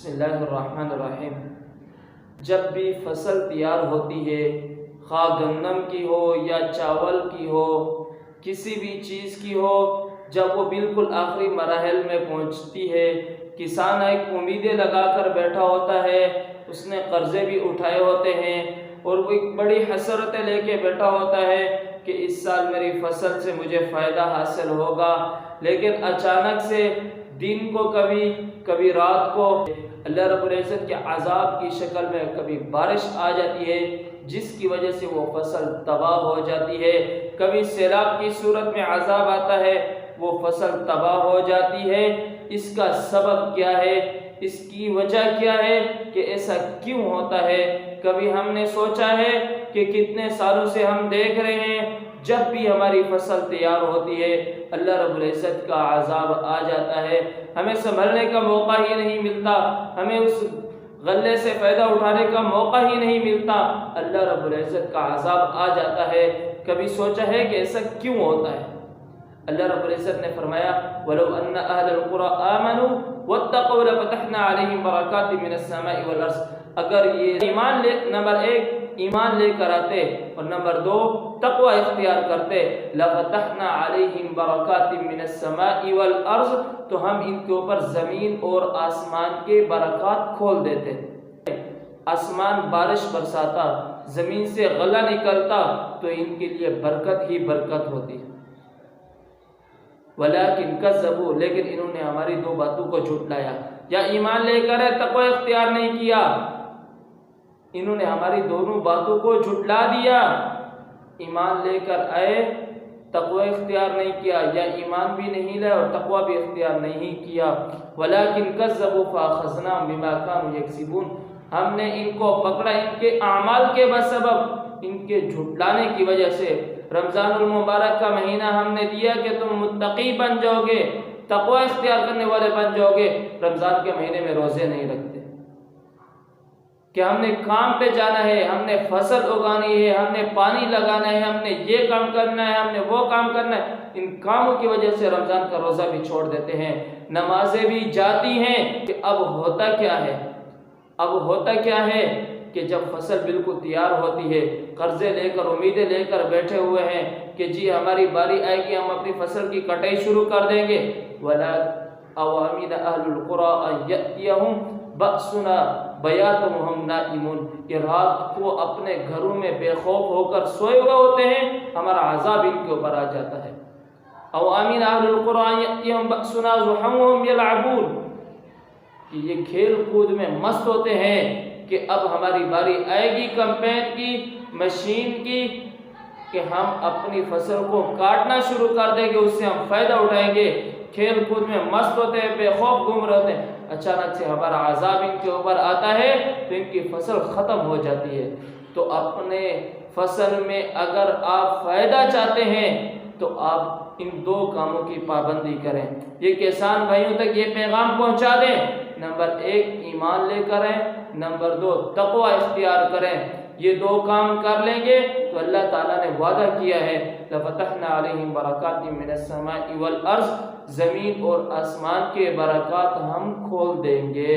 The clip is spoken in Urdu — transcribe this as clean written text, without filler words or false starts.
بسم اللہ الرحمن الرحیم۔ جب بھی فصل تیار ہوتی ہے، خواہ گندم کی ہو یا چاول کی ہو، کسی بھی چیز کی ہو، جب وہ بالکل آخری مراحل میں پہنچتی ہے، کسان ایک امیدیں لگا کر بیٹھا ہوتا ہے، اس نے قرضے بھی اٹھائے ہوتے ہیں اور وہ ایک بڑی حسرتیں لے کے بیٹھا ہوتا ہے کہ اس سال میری فصل سے مجھے فائدہ حاصل ہوگا، لیکن اچانک سے دن کو کبھی رات کو اللہ رب العزت کے عذاب کی شکل میں کبھی بارش آ جاتی ہے جس کی وجہ سے وہ فصل تباہ ہو جاتی ہے، کبھی سیلاب کی صورت میں عذاب آتا ہے، وہ فصل تباہ ہو جاتی ہے۔ اس کا سبب کیا ہے؟ اس کی وجہ کیا ہے کہ ایسا کیوں ہوتا ہے؟ کبھی ہم نے سوچا ہے کہ کتنے سالوں سے ہم دیکھ رہے ہیں جب بھی ہماری فصل تیار ہوتی ہے اللہ رب العزت کا عذاب آ جاتا ہے، ہمیں سنبھلنے کا موقع ہی نہیں ملتا، ہمیں اس غلے سے فائدہ اٹھانے کا موقع ہی نہیں ملتا، اللہ رب العزت کا عذاب آ جاتا ہے۔ کبھی سوچا ہے کہ ایسا کیوں ہوتا ہے؟ اللہ رب العزت نے فرمایا وَلَوْ أَنَّ أَهْلَ الْقُرَىٰ آمَنُوا وَاتَّقَوْا لَفَتَحْنَا عَلَيْهِمْ بَرَكَاتٍ مِّنَ السَّمَاءِ وَالْأَرْضِ۔ اگر یہ نمبر ایک ایمان لے کر آتے اور نمبر دو تقوی اختیار کرتے، لَفَتَحْنَا عَلَيْهِمْ بَرَكَاتٍ مِّنَ السَّمَاءِ وَالْأَرْضِ، تو ہم ان کے اوپر زمین اور آسمان کے برکات کھول دیتے۔ آسمان بارش برساتا، زمین سے غلہ نکلتا تو ان کے لیے برکت ہی برکت ہوتی۔ وَلَٰكِنْ كَذَّبُوا، لیکن انہوں نے ہماری دو باتوں کو جھٹلایا، یا ایمان لے کر تقوی اختیار نہیں کیا، انہوں نے ہماری دونوں باتوں کو جھٹلا دیا، ایمان لے کر آئے تقوی اختیار نہیں کیا، یا ایمان بھی نہیں لائے اور تقوی بھی اختیار نہیں کیا۔ وَلَٰكِنْ كَذَّبُوا فَأَخَذْنَاهُم بِمَا كَانُوا يَكْسِبُونَ، ہم نے ان کو پکڑا ان کے اعمال کے بسبب، ان کے جھٹلانے کی وجہ سے۔ رمضان المبارک کا مہینہ ہم نے دیا کہ تم متقی بن جاؤ گے، تقوی اختیار کرنے والے بن جاؤ گے، رمضان کے مہینے میں روزے نہیں رکھتے کہ ہم نے کام پہ جانا ہے، ہم نے فصل اگانی ہے، ہم نے پانی لگانا ہے، ہم نے یہ کام کرنا ہے، ہم نے وہ کام کرنا ہے، ان کاموں کی وجہ سے رمضان کا روزہ بھی چھوڑ دیتے ہیں، نمازیں بھی جاتی ہیں۔ کہ اب ہوتا کیا ہے کہ جب فصل بالکل تیار ہوتی ہے، قرضے لے کر امیدیں لے کر بیٹھے ہوئے ہیں کہ جی ہماری باری آئے گی، ہم اپنی فصل کی کٹائی شروع کر دیں گے۔ وَلَا أَوَامِنَ أَهْلُ الْقُرَىٰ أَن يَأْتِيَهُمْ بَأْسُنَا بَيَاتًا وَهُمْ نَائِمُونَ، کہ رات کو اپنے گھروں میں بے خوف ہو کر سوئے ہوئے ہوتے ہیں، ہمارا عذاب ان کے اوپر آ جاتا ہے۔ أَوَامِنَ أَهْلُ الْقُرَىٰ أَن يَأْتِيَهُمْ بَأْسُنَا ضُحًى وَهُمْ يَلْعَبُونَ، کہ یہ کھیل کود میں مست ہوتے ہیں کہ اب ہماری باری آئے گی کمپین کی، مشین کی، کہ ہم اپنی فصل کو کاٹنا شروع کر دیں گے، اس سے ہم فائدہ اٹھائیں گے، کھیل کود میں مست ہوتے ہیں، بے خوف گھوم رہے ہوتے ہیں، اچانک سے ہمارا عذاب ان کے اوپر آتا ہے تو ان کی فصل ختم ہو جاتی ہے۔ تو اپنے فصل میں اگر آپ فائدہ چاہتے ہیں تو آپ ان دو کاموں کی پابندی کریں۔ یہ کسان بھائیوں تک یہ پیغام پہنچا دیں، نمبر ایک ایمان لے کر آئیں، نمبر دو تقوی اختیار کریں۔ یہ دو کام کر لیں گے تو اللہ تعالیٰ نے وعدہ کیا ہے لَفَتَحْنَا عَلَيْهِمْ بَرَكَاتٍ مِّنَ السَّمَاءِ وَالْأَرْضِ، زمین اور آسمان کے برکات ہم کھول دیں گے۔